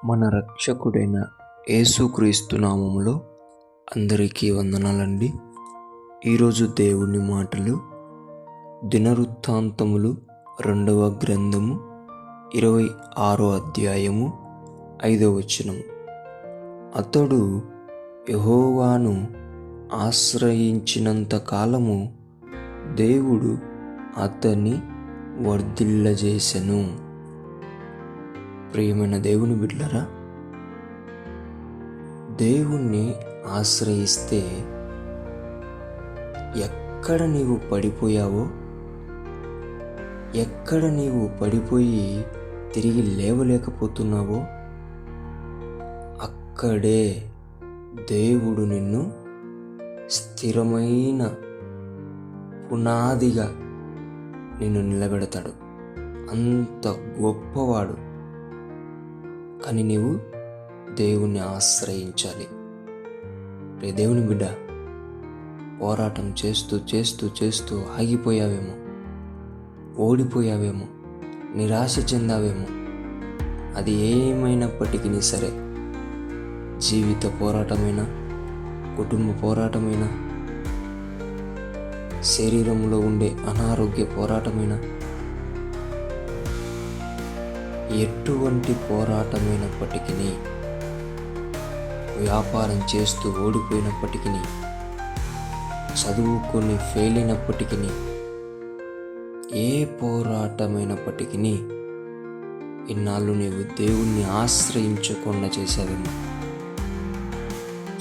మన రక్షకుడైన యేసుక్రీస్తు నామములో అందరికీ వందనాలండి. ఈరోజు దేవుని మాటలు దినవృత్తాంతములు 2వ గ్రంథము 26వ అధ్యాయము 5వ వచనము. అతడు యెహోవాను ఆశ్రయించినంత కాలము దేవుడు అతన్ని వర్ధిల్లజేసెను. ప్రియమైన దేవుని బిడ్డలారా, దేవుణ్ణి ఆశ్రయిస్తే ఎక్కడ నీవు పడిపోయావో, ఎక్కడ నీవు పడిపోయి తిరిగి లేవలేకపోతున్నావో అక్కడే దేవుడు నిన్ను స్థిరమైన పునాదిగా నిన్ను నిలబెడతాడు. అంత గొప్పవాడు. కానీ నీవు దేవుణ్ణి ఆశ్రయించాలి. దేవుని బిడ్డ, పోరాటం చేస్తూ చేస్తూ చేస్తూ ఆగిపోయావేమో, ఓడిపోయావేమో, నిరాశ చెందావేమో. అది ఏమైనప్పటికీ సరే, జీవిత పోరాటమైనా, కుటుంబ పోరాటమైనా, శరీరంలో ఉండే అనారోగ్య పోరాటమైనా, ఎటువంటి పోరాటమైనప్పటికీ, వ్యాపారం చేస్తూ ఓడిపోయినప్పటికీ, చదువుకొని ఫెయిల్ అయినప్పటికీ, ఏ పోరాటమైనప్పటికీ ఇన్నాళ్ళు నీవు దేవుణ్ణి ఆశ్రయించకుండా చేశావేమో.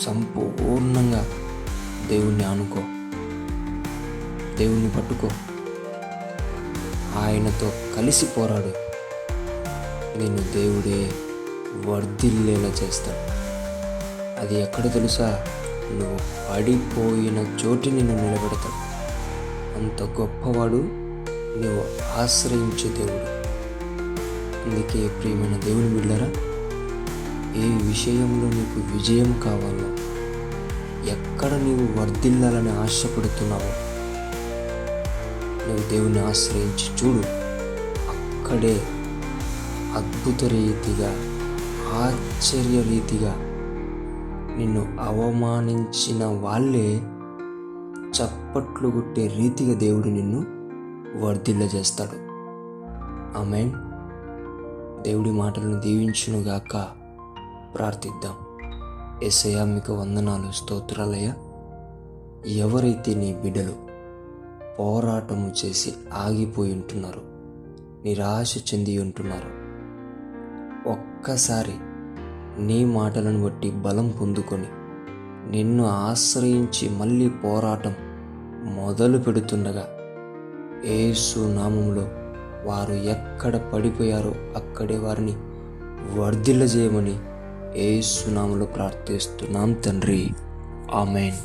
సంపూర్ణంగా దేవుణ్ణి ఆనుకో, దేవుణ్ణి పట్టుకో, ఆయనతో కలిసి పోరాడు. నేను దేవుడే వర్ధిల్లేలా చేస్తాడు. అది ఎక్కడ తెలుసా? నువ్వు పడిపోయిన చోటు నిన్ను నిలబెడతాడు. అంత గొప్పవాడు, నువ్వు ఆశ్రయించే దేవుడు. అందుకే ప్రియమైన దేవుని బిడ్డలారా, ఏ విషయంలో నీకు విజయం కావాలో, ఎక్కడ నీవు వర్ధిల్లాలని ఆశపడుతున్నావో, నువ్వు దేవుని ఆశ్రయించి చూడు. అక్కడే అద్భుత రీతిగా, ఆశ్చర్య రీతిగా నిన్ను అవమానించిన వాళ్ళే చప్పట్లు కొట్టే రీతిగా దేవుడు నిన్ను వర్ధిల్లజేస్తాడు. ఆమేన్. దేవుడి మాటలను దీవించునుగాక. ప్రార్థిద్దాం. యేసయ్యా, మీకు వందనాలు, స్తోత్రాలయ్యా. ఎవరైతే నీ బిడ్డలు పోరాటము చేసి ఆగిపోయి ఉంటున్నారో, నిరాశ చెంది ఉంటున్నారో, ఒక్కసారి నీ మాటలను బట్టి బలం పొందుకొని నిన్ను ఆశ్రయించి మళ్ళీ పోరాటం మొదలు పెడుతుండగా, యేసు నామములో వారు ఎక్కడ పడిపోయారో అక్కడే వారిని వర్ధిల్లజేయమని యేసు నామములో ప్రార్థిస్తున్నాం తండ్రి. ఆమేన్.